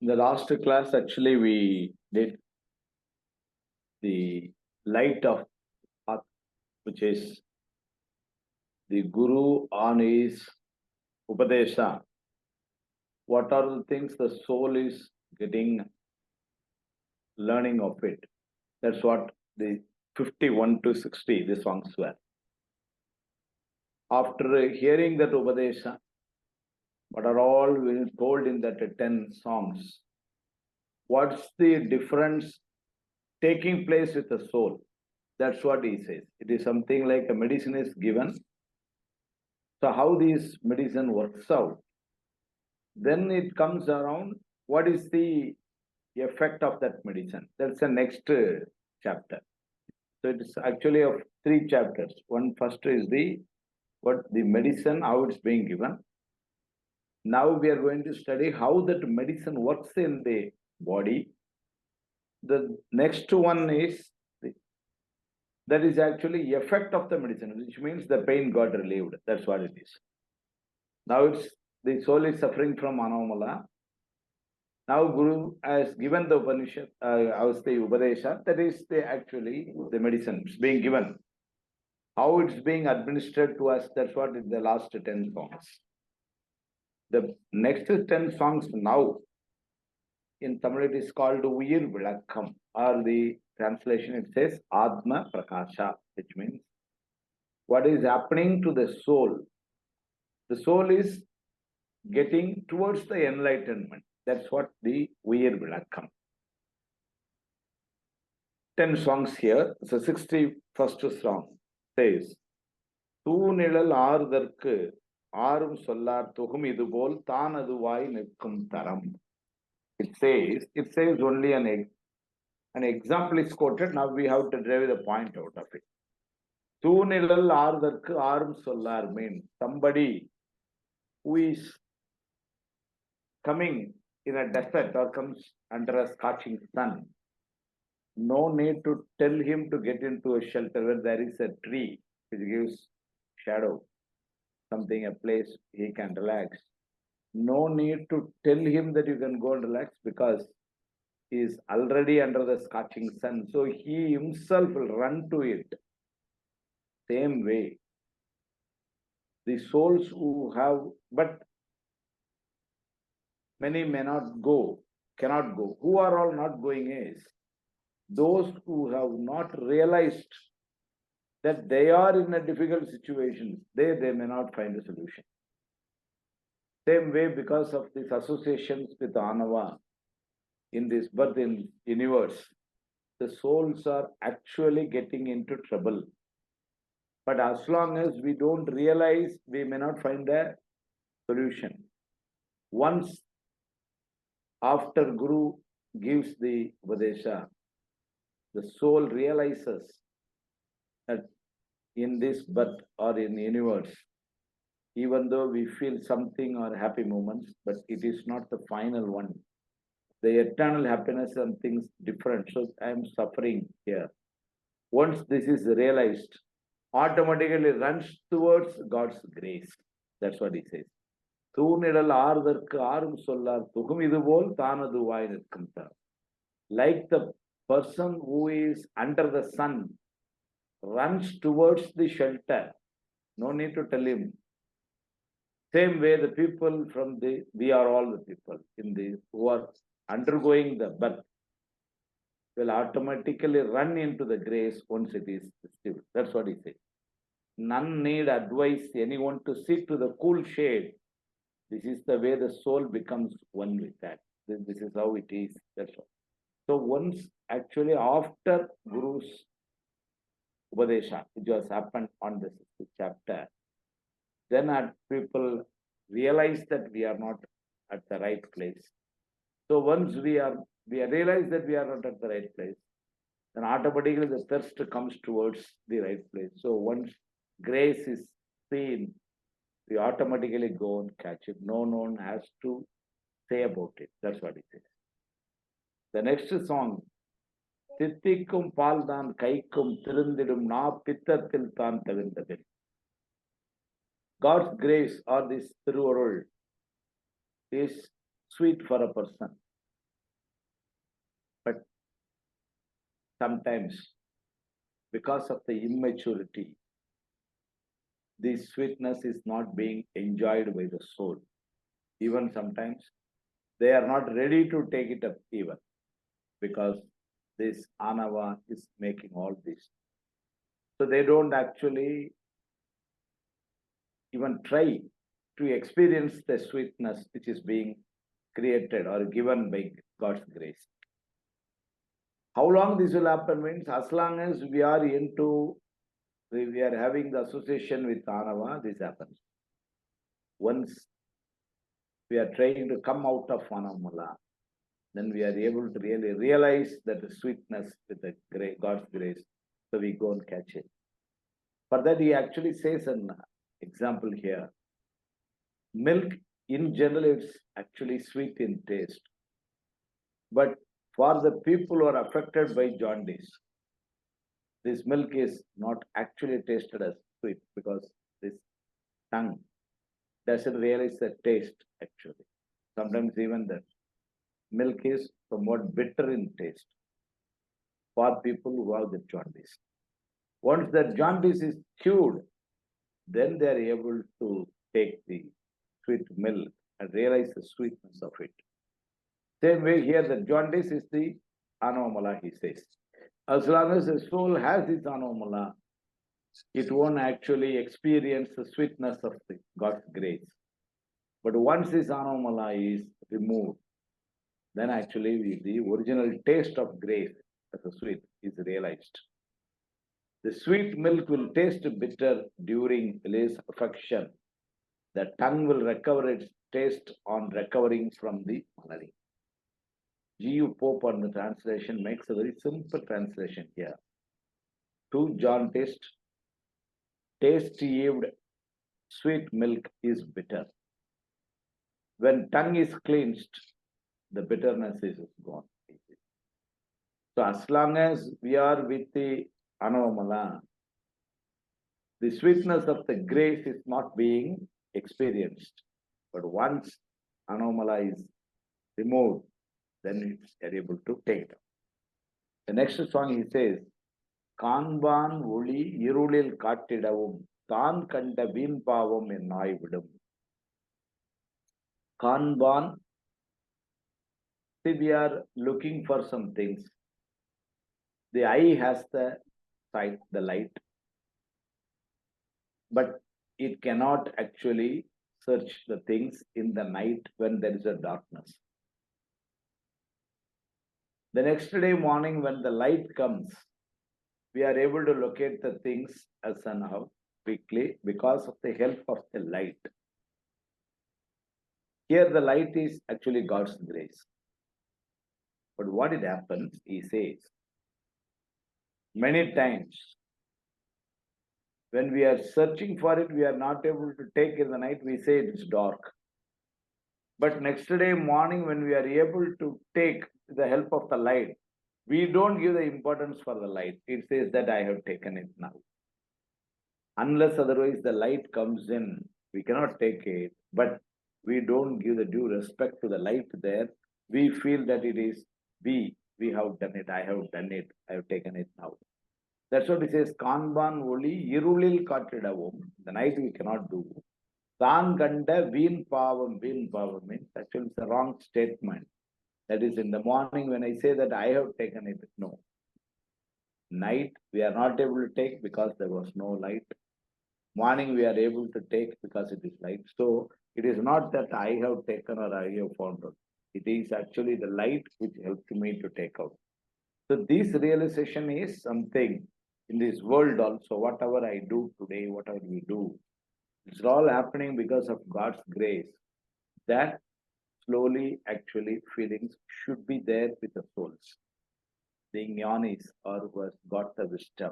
In the last class, actually, we did the light of path, which is the Guru on his Upadesha. What are the things the soul is getting learning of it? That's what the 51 to 60, the songs were. After hearing that Upadesha, what are all told in that 10 songs, what's the difference taking place with the soul? That's what he says. It is something like a medicine is given. So how this medicine works out, then it comes around, what is the effect of that medicine? That's the next chapter. So it's actually of 3 chapters. One first is the medicine, how it's being given. Now we are going to study how that medicine works in the body. The next one is that is actually effect of the medicine, which means the pain got relieved. That's what it is. Now the soul is suffering from anomala. Now Guru has given the Upanishad, the Upadesha, that is actually the medicine being given. How it's being administered to us, that's what is the last 10 songs. The next 10 songs now, in Tamil it is called Uyir Vilakkam, or the translation it says Atma Prakasha, which means what is happening to the soul. The soul is getting towards the enlightenment. That's what the Uyir Vilakkam. 10 songs here. So 61st song says, Thunilal Ardharku Arum Sollar Tuhum Idubol Thanadu Nikkum Taram. It says only an example is quoted. Now we have to derive the point out of it. Thunilal Ardharku Arum Sollar means somebody who is coming in a desert or comes under a scorching sun. No need to tell him to get into a shelter where there is a tree which gives shadow, something, a place he can relax. No need to tell him that you can go and relax because he is already under the scorching sun. So he himself will run to it. Same way, the souls who have, but many may not go, cannot go. Who are all not going is those who have not realized that they are in a difficult situation. They may not find a solution. Same way, because of these associations with Anava in this birth in universe, the souls are actually getting into trouble. But as long as we don't realize, we may not find a solution. Once after Guru gives the Upadesha, the soul realizes that in this birth or in the universe, even though we feel something or happy moments, but it is not the final one. The eternal happiness and things different. So I am suffering here. Once this is realized, automatically runs towards God's grace. That's what he says. Like the person who is under the sun runs towards the shelter. No need to tell him. Same way, the people we are all the people who are undergoing the birth will automatically run into the grace once it is still. That's what he says. None need advise anyone to sit to the cool shade. This is the way the soul becomes one with that. This is how it is. That's all. So once actually after Guru's Upadesha, which has happened on this chapter, then people realize that we are not at the right place. So once we realize that we are not at the right place, then automatically the thirst comes towards the right place. So once grace is seen, we automatically go and catch it. No one has to say about it. That's what it is. The next song, Thithikum Paldan Kaikum Tirundidum Na Pittatil Tan Tavindadil. God's grace or this Thiruvarul is sweet for a person. sometimes because of the immaturity, this sweetness is not being enjoyed by the soul. Even sometimes they are not ready to take it up even because this anava is making all this. So they don't actually even try to experience the sweetness which is being created or given by God's grace. How long this will happen means as long as we are having the association with anava, this happens. Once we are trying to come out of anamala, then we are able to really realize that the sweetness with the God's grace, so we go and catch it. For that, he actually says an example here. Milk, in general, it's actually sweet in taste. But for the people who are affected by jaundice, this milk is not actually tasted as sweet because this tongue doesn't realize the taste actually. Sometimes even the milk is somewhat bitter in taste for people who have the jaundice. Once the jaundice is cured, then they are able to take the sweet milk and realize the sweetness of it. Same way here, the jaundice is the anomala, he says. As long as the soul has this anomala, it won't actually experience the sweetness of God's grace. But once this anomala is removed, then actually the original taste of grace as a sweet is realized. The sweet milk will taste bitter during less affection. The tongue will recover its taste on recovering from the malady. G.U. Pope on the translation makes a very simple translation here. To jaundice, taste-yielded sweet milk is bitter. When tongue is cleansed, the bitterness is gone. So as long as we are with the anomala, the sweetness of the grace is not being experienced. But once anomala is removed, then it's able to take it. The next song he says, Kanban Uli Irulil Kattidavum, Tan Kanda Veen Pavam Ennai Vidum. Kanban, see, we are looking for some things. The eye has the sight, the light, but it cannot actually search the things in the night when there is a darkness. The next day morning when the light comes, we are able to locate the things as somehow quickly because of the help of the light. Here the light is actually God's grace. But what it happens, he says, many times when we are searching for it, we are not able to take in the night, we say it's dark. But next day morning when we are able to take the help of the light, we don't give the importance for the light. It says that I have taken it now. Unless otherwise the light comes in, we cannot take it, but we don't give the due respect to the light there. We feel that it is we have done it, I have done it, I have taken it now. That's what it says, Kanban Oli Irulil Kattidavum. The night we cannot do. Tan Kanda Veen Pavam. Veen Pavam means actually it's a wrong statement. That is in the morning when I say that I have taken it, no. Night we are not able to take because there was no light. Morning we are able to take because it is light. So it is not that I have taken or I have found out. It is actually the light which helped me to take out. So this realization is something in this world also. Whatever I do today, whatever we do, it's all happening because of God's grace. That slowly actually feelings should be there with the souls. The jnanis or who has got the wisdom,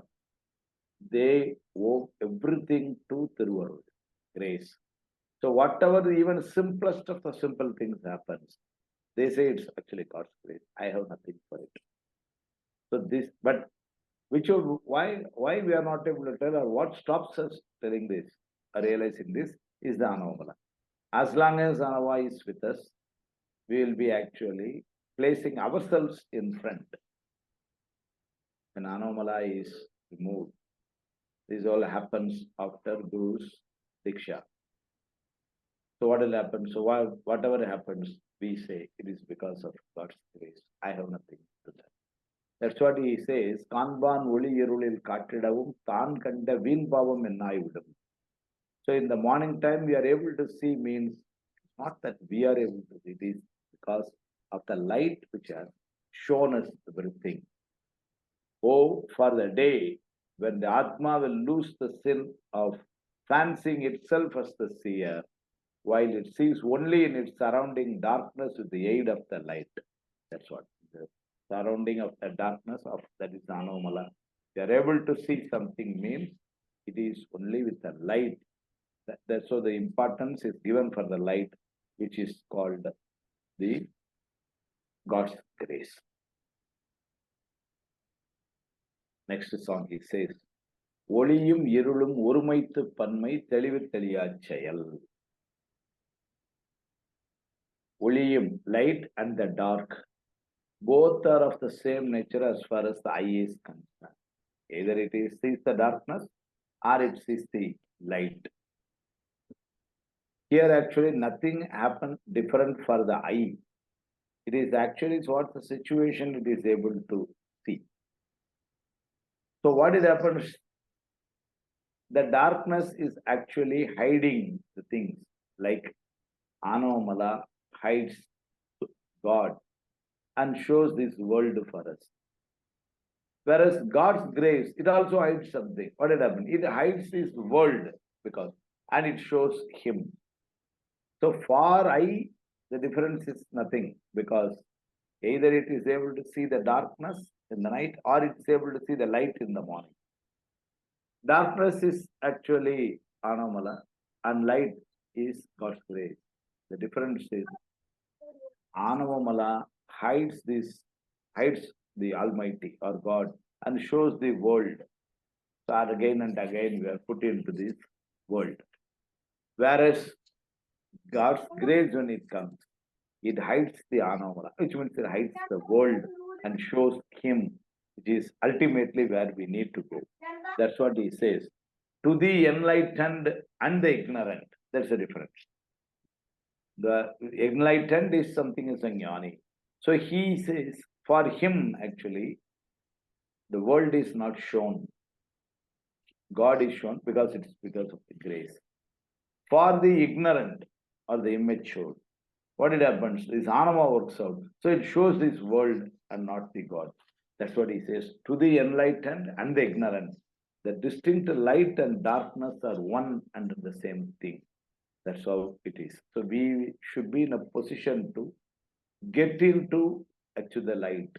they owe everything to Thiruvarutpayan, grace. So whatever even simplest of the simple things happens, they say it's actually God's grace. I have nothing for it. So this, but why we are not able to tell, or what stops us telling this or realizing this is the anomala. As long as anava is with us, we will be actually placing ourselves in front. when Anomala is removed. This all happens after Guru's Diksha. So what will happen? So whatever happens, we say it is because of God's grace. I have nothing to that. That's what he says. Kanban oli irulil kattidavum taan kanda veen pavam ennayvidum. So in the morning time, we are able to see means not that we are able to see, it is because of the light which has shown us everything. Oh, for the day when the Atma will lose the sin of fancying itself as the seer, while it sees only in its surrounding darkness with the aid of the light. That's what the surrounding of the darkness of that is Anomala. We are able to see something means it is only with the light. That's so the importance is given for the light, which is called the God's grace. Next song he says, ஒளியும் இருளும் ஒருமைத்து பன்மை தெளிவு தெளியாச் செயல். ஒளியும், light and the dark, both are of the same nature as far as the eye is concerned. Either it sees the darkness or it sees the light. Here actually nothing happened different for the eye. It is actually what the situation it is able to see. So what it happens? The darkness is actually hiding the things, like Anomala hides God and shows this world for us. Whereas God's grace, it also hides something. What did happen? It hides this world and it shows Him. So for eye, the difference is nothing, because either it is able to see the darkness in the night or it is able to see the light in the morning. Darkness is actually Anomala and light is God's grace. The difference is Anomala hides the Almighty or God and shows the world. So again and again we are put into this world. Whereas God's grace, when it comes, it hides the Anomala, which means it hides the world and shows Him, which is ultimately where we need to go. That's what he says. To the enlightened and the ignorant. That's the difference. The enlightened is something as a jnani. So he says, for him actually, the world is not shown. God is shown because it's because of the grace. For the ignorant or the immature, what it happens? This anama works out. So it shows this world and not the God. That's what he says. To the enlightened and the ignorant, the distinct light and darkness are one and the same thing. That's how it is. So we should be in a position to get into actually the light.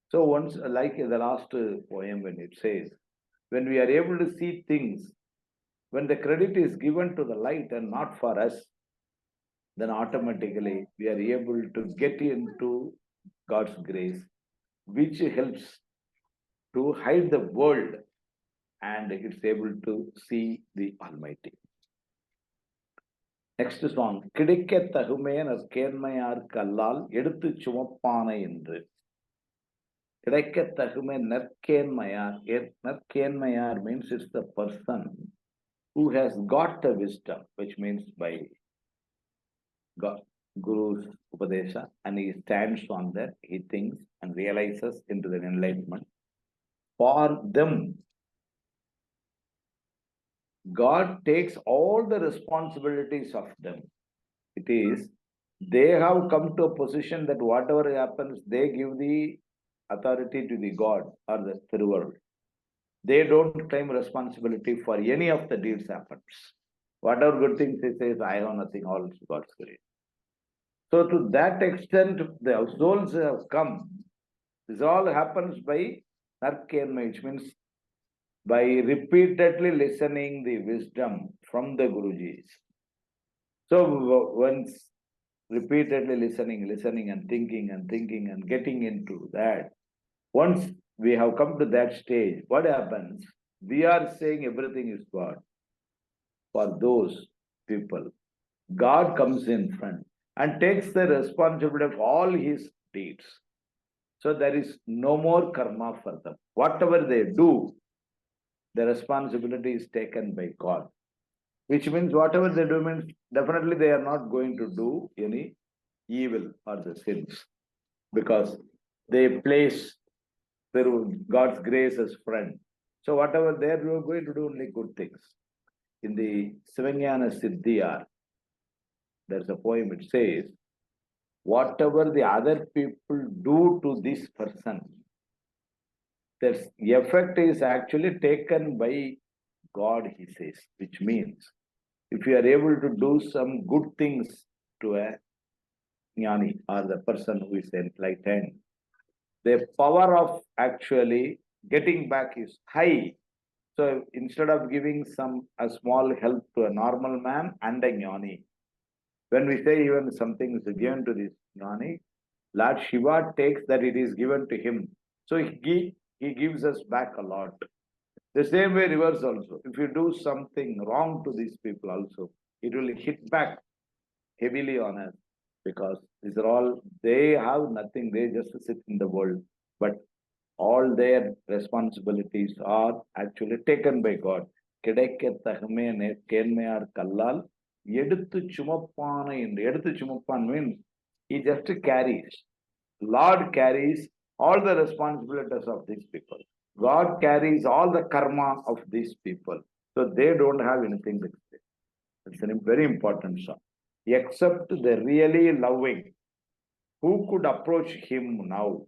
So once, like in the last poem when it says, when we are able to see things, when the credit is given to the light and not for us, then automatically we are able to get into God's grace, which helps to hide the world and it's able to see the Almighty. Next song, கிடைக்க தகுமே நற்கேண்மையார்க்கு அல்லால் எடுத்து சுமப்பானை என்று. கிடைக்க தகுமே நற்கேண்மையார். நற்கேண்மையார் means it's the person who has got the wisdom, which means by God, Guru's Upadesha, and he stands on that, he thinks and realizes into the enlightenment. For them, God takes all the responsibilities of them. It is, they have come to a position that whatever happens, they give the authority to the God or the Thiruvarutpayan. They don't claim responsibility for any of the deeds happens. Whatever good things he says, I have nothing, all is God's grace. So to that extent, the souls have come. This all happens by Narkenma, which means by repeatedly listening the wisdom from the Gurujis. So once repeatedly listening and thinking and getting into that, once we have come to that stage, what happens? We are saying everything is God. For those people, God comes in front and takes the responsibility of all his deeds. So there is no more karma for them. whatever they do, the responsibility is taken by God. Which means whatever they do means definitely they are not going to do any evil or the sins. Because they place God's grace as friend. So whatever they are going to do only good things. In the Sivanyana Siddhiyar, there's a poem, it says, whatever the other people do to this person, the effect is actually taken by God, he says, which means if you are able to do some good things to a jnani or the person who is enlightened, the power of actually getting back is high. So instead of giving a small help to a normal man and a jnani, when we say even something is given to this jnani, Lord Shiva takes that it is given to him. So he gives us back a lot. The same way reverse also. If you do something wrong to these people also, it will hit back heavily on us. Because these are all, they have nothing, they just sit in the world. But all their responsibilities are actually taken by God. Kedaikka thagme kenmeyar kallal eduthu chumappana endru. Eduthu chumappan means he just carries. Lord carries all the responsibilities of these people. God carries all the karma of these people. So they don't have anything to say. It's a very important song. Except the really loving, who could approach him now?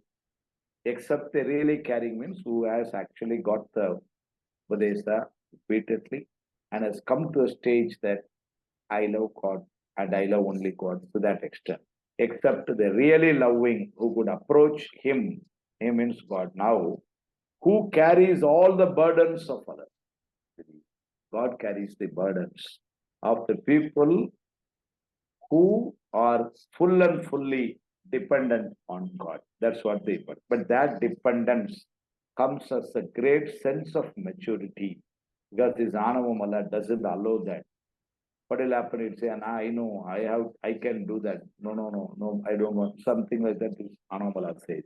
Except the really caring means who has actually got the Upadesa repeatedly and has come to a stage that I love God and I love only God to that extent. Except the really loving who could approach him, he means God now, who carries all the burdens of others. God carries the burdens of the people who are full and fully dependent on God. That's what they put. But that dependence comes as a great sense of maturity. Because this Anavamala doesn't allow that. What will happen? It'll say, and I know, I can do that. No, I don't want. Something like that is Anavamala says.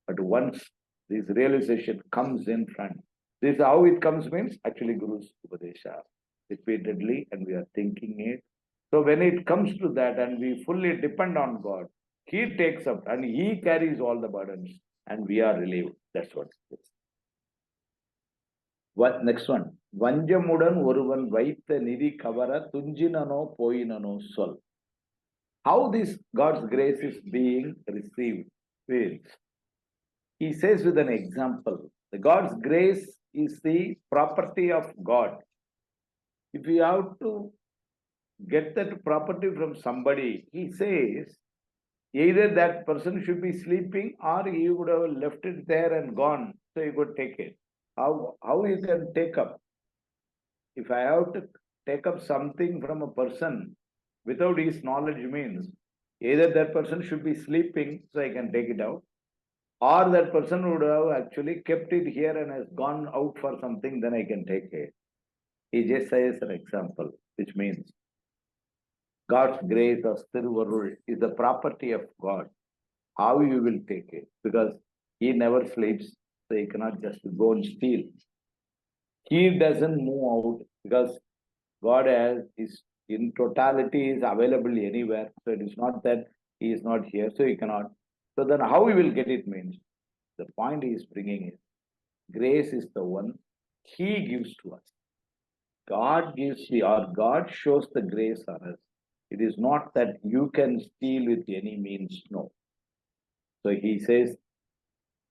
But once this realization comes in front, this is how it comes means actually Guru's Upadesha repeatedly, and we are thinking it. So when it comes to that and we fully depend on God, he takes up and he carries all the burdens and we are relieved. That's what it is. What next one? Vanjamudan oruvan vaitha nidhi kavara tunjinano poyinano sol. How this God's grace is being received? He says with an example, the God's grace is the property of God. If you have to get that property from somebody, he says, either that person should be sleeping or he would have left it there and gone, so you could take it. How you can take up? If I have to take up something from a person without his knowledge means, either that person should be sleeping, so I can take it out, or that person would have actually kept it here and has gone out for something, then I can take it. He just says an example, which means God's grace of Thiruvarutpayan is the property of God. How you will take it? Because he never sleeps, so he cannot just go and steal. He doesn't move out because God is in totality is available anywhere. So it is not that he is not here, so he cannot. So then how he will get it means, the point he is bringing is, grace is the one he gives to us. God gives or God shows the grace on us. It is not that you can steal with any means, no. So he says,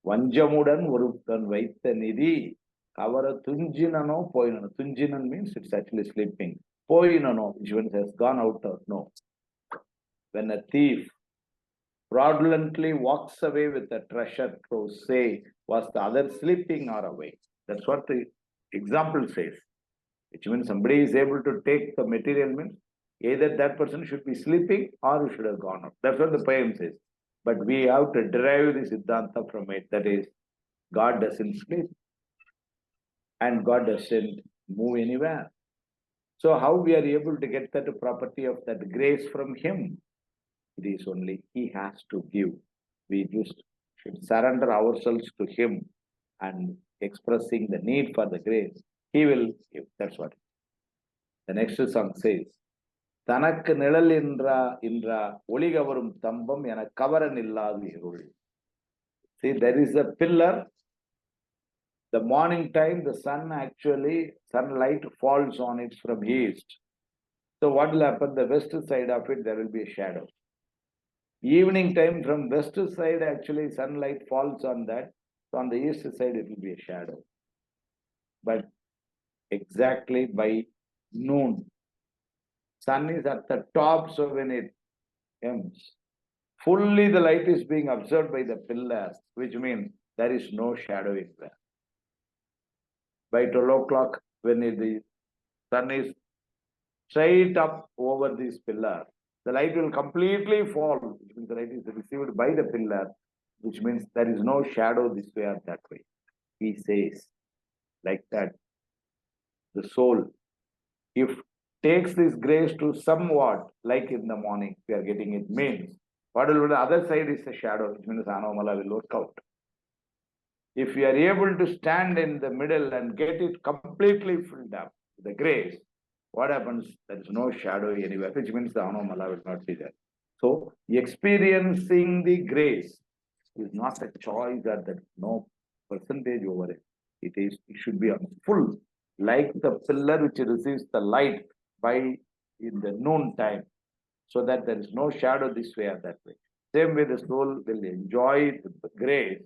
Vanjamudan Varuthan Vaitha Nidhi Kavara Tunjinano Poinano. Tunjinan means it's actually sleeping. Poinano, which one has gone out of no. When a thief fraudulently walks away with the treasure trove, say, was the other sleeping or awake? That's what the example says. Which means somebody is able to take the material means either that person should be sleeping or he should have gone out. That's what the poem says. But we have to derive the Siddhanta from it. That is, God doesn't sleep and God doesn't move anywhere. So how we are able to get that property of that grace from him? It is only he has to give. We just should surrender ourselves to him and expressing the need for the grace, he will give. That's what the next song says. தனக்கு நிழல் என்ற ஒளிகவரும் தம்பம் என கவரன் இல்லாத இருள். See, there is a pillar. The morning time, the sunlight falls on it from east. So what will happen? The west side of it, there will be a shadow. Evening time, from west side, actually sunlight falls on that. So on the east side, it will be a shadow. But exactly by noon, sun is at the top, so when it ends, fully the light is being absorbed by the pillar, which means there is no shadow in there. By 12 o'clock, when the sun is straight up over this pillar, the light will completely fall, which means the light is received by the pillar, which means there is no shadow this way or that way. He says, like that, the soul, if takes this grace to somewhat, like in the morning, we are getting it, means, what will be the other side is a shadow, which means Anomala will work out. If you are able to stand in the middle and get it completely filled up, the grace, what happens? There is no shadow anywhere, which means the Anomala will not be there. So, experiencing the grace is not a choice that there is no percentage over it. It should be on full, like the pillar which receives the light by in the noon time, so that there is no shadow this way or that way. Same way the soul will enjoy the grace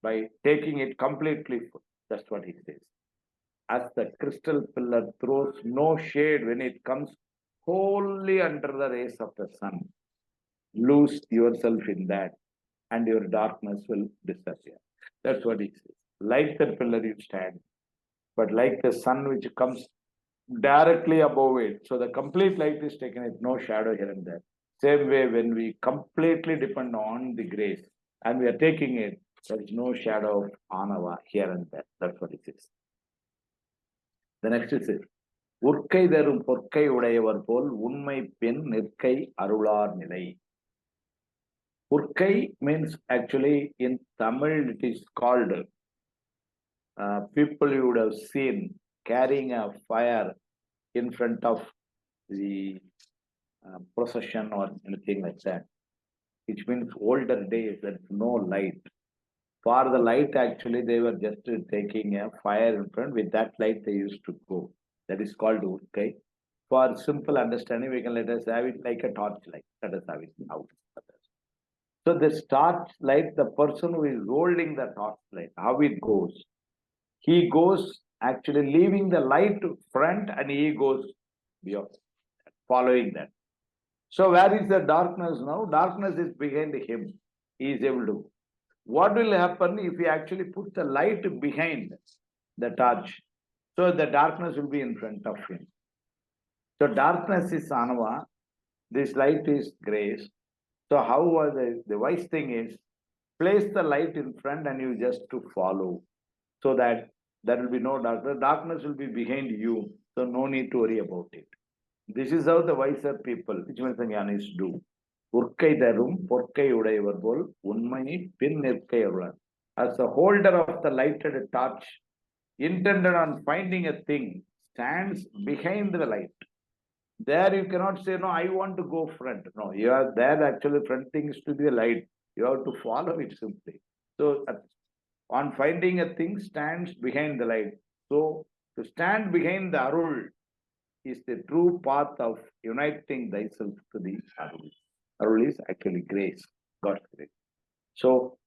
by taking it completely full. That's what he says. As the crystal pillar throws no shade when it comes wholly under the rays of the sun, lose yourself in that and your darkness will disappear. That's what he says. Like the pillar you stand, but like the sun which comes directly above it, so the complete light is taken, it no shadow here and there. Same way, when we completely depend on the grace and we are taking it, there is no shadow of anava here and there. That's what it is. The next is it. உற்கை தரும் பொற்கை உடையவர் போல் உண்மை பெண் நிற்கை அருளார் நிலை. Urkai means actually in Tamil it is called, people you would have seen carrying a fire in front of the procession or anything like that, which means older days there is no light. For the light actually they were just taking a fire in front, with that light they used to go. That is called Urkai. For simple understanding, we can let us have it like a torch light. Let us have it out. So this torch light, the person who is holding the torch light, how it goes? He goes actually leaving the light front and he goes beyond, following that. So where is the darkness now? Darkness is behind him. He is able to. What will happen if he actually put the light behind the torch? So the darkness will be in front of him. So darkness is anava, this light is grace. So how the wise thing is, place the light in front and you just to follow, so that there will be no darkness. Darkness will be behind you, so no need to worry about it. This is how the wiser people, which means the Jnanis, do. Urkai darum porkai udayavar bol unmai pin nirkai arular. As the holder of the lighted torch, intended on finding a thing, stands behind the light. There you cannot say, no, I want to go front. No, you are there, actually front thing is to be the light. You have to follow it simply. So on finding a thing, stands behind the light. So to stand behind the Arul is the true path of uniting thyself to the Arul. Arul is actually grace, God's grace. So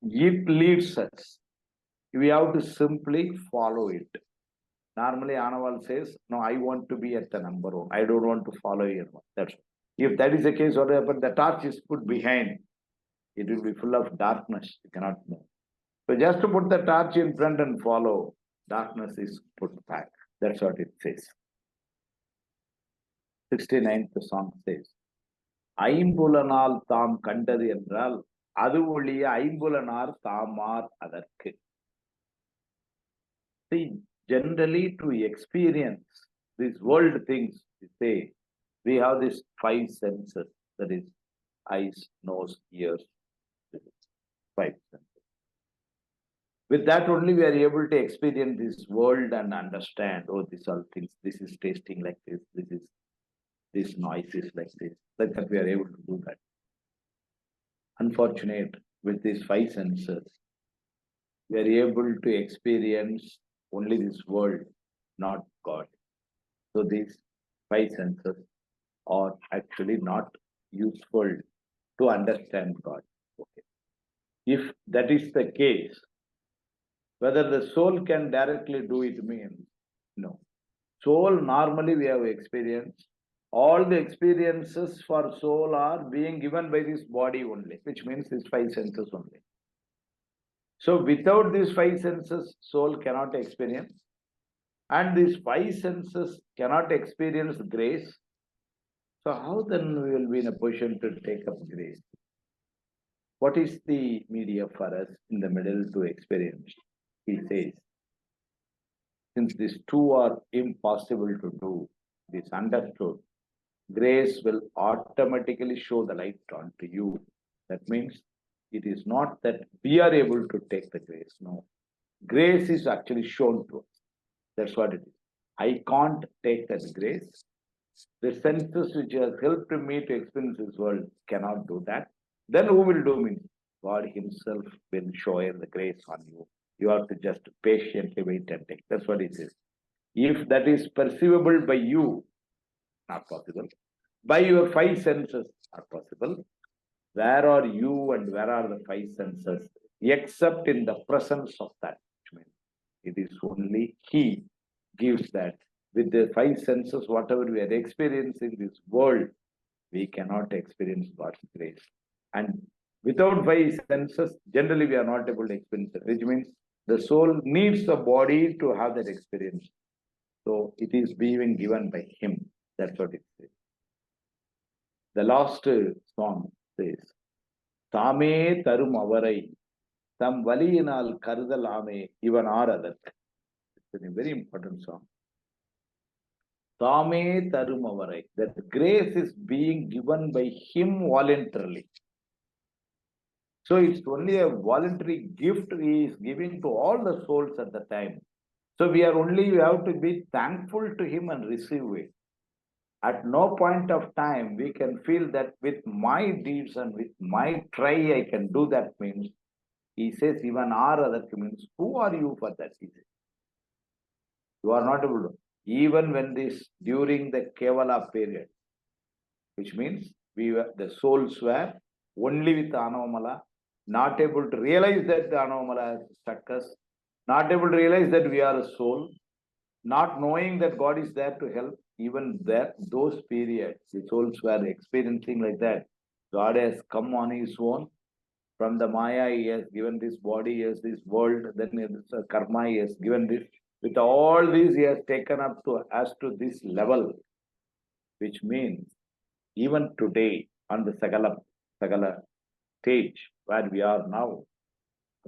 it leads us. We have to simply follow it. Normally, Anaval says, no, I want to be at the number one. I don't want to follow your one. That's if that is the case, what happens? The torch is put behind. It will be full of darkness. You cannot move. So just to put the torch in front and follow, darkness is put back. That's what it says. 69th song says, ஐம்புலனால் தாம் கண்டது என்றால் அது ஒழிய ஐம்புலனார் தாமார் அதற்கு. See, generally to experience these world things, we say, we have these five senses, that is eyes, nose, ears, five senses. With that only we are able to experience this world and understand, oh, these all things, this is tasting like this noise is like this. Like that we are able to do that. Unfortunate, with these five senses, we are able to experience only this world, not God. So these five senses are actually not useful to understand God. Okay. If that is the case, whether the soul can directly do it means no. Soul normally we have experienced. All the experiences for soul are being given by this body only, which means these five senses only. So without these five senses, soul cannot experience. And these five senses cannot experience grace. So how then we will be in a position to take up grace? What is the media for us in the middle to experience? He says, since these two are impossible to do, this understood, grace will automatically show the light onto you. That means it is not that we are able to take the grace. No. Grace is actually shown to us. That's what it is. I can't take that grace. The senses which has helped me to experience this world cannot do that. Then who will do means God Himself will shower the grace on you. You have to just patiently wait and take. That's what it is. If that is perceivable by you, not possible. By your five senses, not possible. Where are you and where are the five senses? Except in the presence of that. Which means it is only He gives that. With the five senses, whatever we are experiencing this world, we cannot experience God's grace. And without five senses, generally we are not able to experience it, which means the soul needs the body to have that experience. So it is being given by Him. That's what it says. The last song says, Tame tarum avarai, tam valiyinal karudalame, ivan aradak. It's a very important song. Tame tarum avarai. That grace is being given by Him voluntarily. So it's only a voluntary gift He is giving to all the souls at the time. So we have to be thankful to Him and receive it. At no point of time we can feel that with my deeds and with my try I can do that means. He says even our other means, who are you for that? He says. You are not able to. Even when this during the Kevala period, which means the souls were only with Anomala, not able to realize that the Anomala has struck us, not able to realize that we are a soul, not knowing that God is there to help. Even that those periods, the souls were experiencing like that. God has come on His own. From the Maya, He has given this body, He has this world, then this karma, He has given this. With all these, He has taken up to us to this level, which means even today on the Sagala stage where we are now,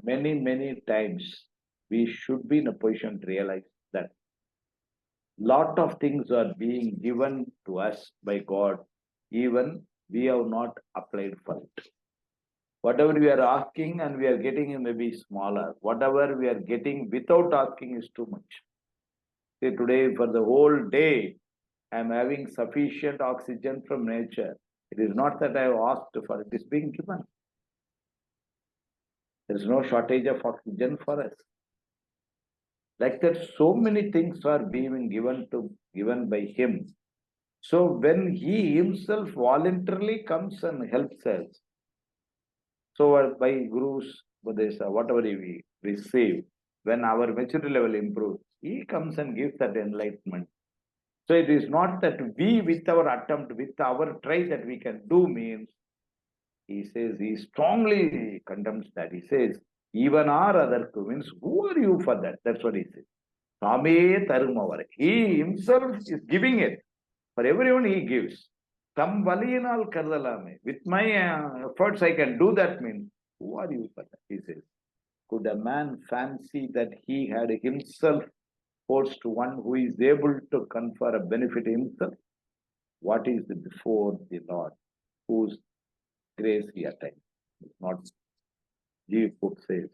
many times we should be in a position to realize that lot of things are being given to us by God, even we have not applied for it. Whatever we are asking and we are getting may be smaller. Whatever we are getting without asking is too much. See, today for the whole day, I am having sufficient oxygen from nature. It is not that I have asked for it, it is being given. There is no shortage of oxygen for us. Like that, so many things are being given by Him. So when He Himself voluntarily comes and helps us, so by Guru's whatever we receive, when our maturity level improves, He comes and gives that enlightenment. So it is not that we with our attempt, with our try that we can do means, He says, He strongly condemns that. He says, even our other means, who are you for that? That's what He says. Tame tarumavare. He Himself is giving it. For everyone He gives. Tam valiyinal karudalame. With my efforts I can do that means, who are you for that? He says. Could a man fancy that he had himself forced one who is able to confer a benefit himself? What is before the Lord, whose grace He attained? Not G. Book says,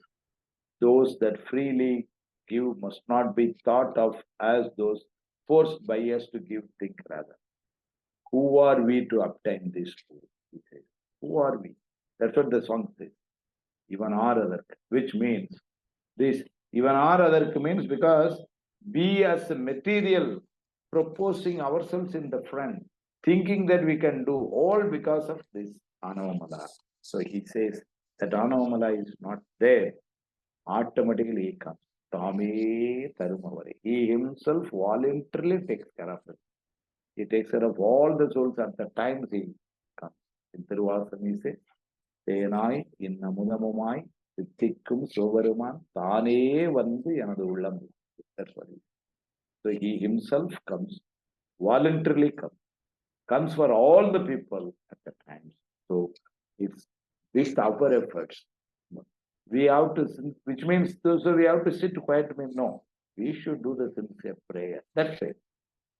Those that freely give must not be thought of as those forced by us to give, think rather. Who are we to obtain this food? He says. Who are we? That's what the song says. Even our other, which means this, even our other means because we as a material proposing ourselves in the front, thinking that we can do all because of this Anavamala. So he says that Anavamala is not there. Automatically he comes. Tame Tarumavari. He himself voluntarily takes care of it. He takes care of all the souls at the time he comes. In Thiruvasam he says, Thenai in Namunamumai, Sithikum Sovaruman, Tane Vandu Yanadu Ullam. That's what he says. So he himself comes, voluntarily comes for all the people at the time. So it's this our efforts. We have to, which means so we have to sit quietly. No, we should do the sincere prayer. That's it.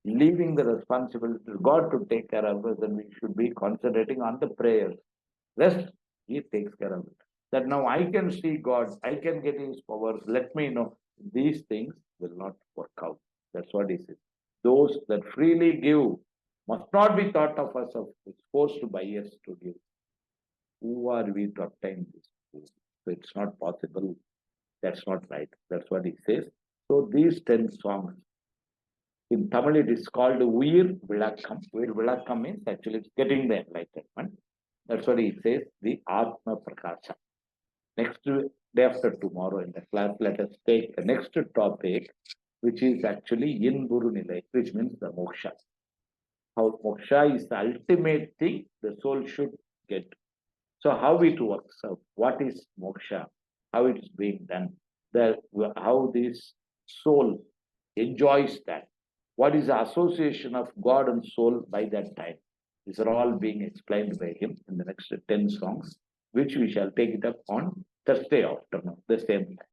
Leaving the responsibility to God to take care of us, and we should be concentrating on the prayers. Rest, He takes care of it. That now I can see God, I can get His powers. Let me know these things will not work out. That's what He says. Those that freely give must not be thought of as forced by us to give. Who are we to obtain this? So it's not possible. That's not right. That's what he says. So these 10 songs, in Tamil it is called Uyir Vilakam. Uyir Vilakam means actually it's getting the enlightenment. That's what he says, the Atma Prakasha. Next day after tomorrow in the class, let us take the next topic, which is actually Inburu Nilai, which means the moksha. How moksha is the ultimate thing the soul should get. So how it works out, what is moksha, how it is being done, how this soul enjoys that, what is the association of God and soul by that time. These are all being explained by him in the next 10 songs, which we shall take it up on Thursday afternoon, the same time.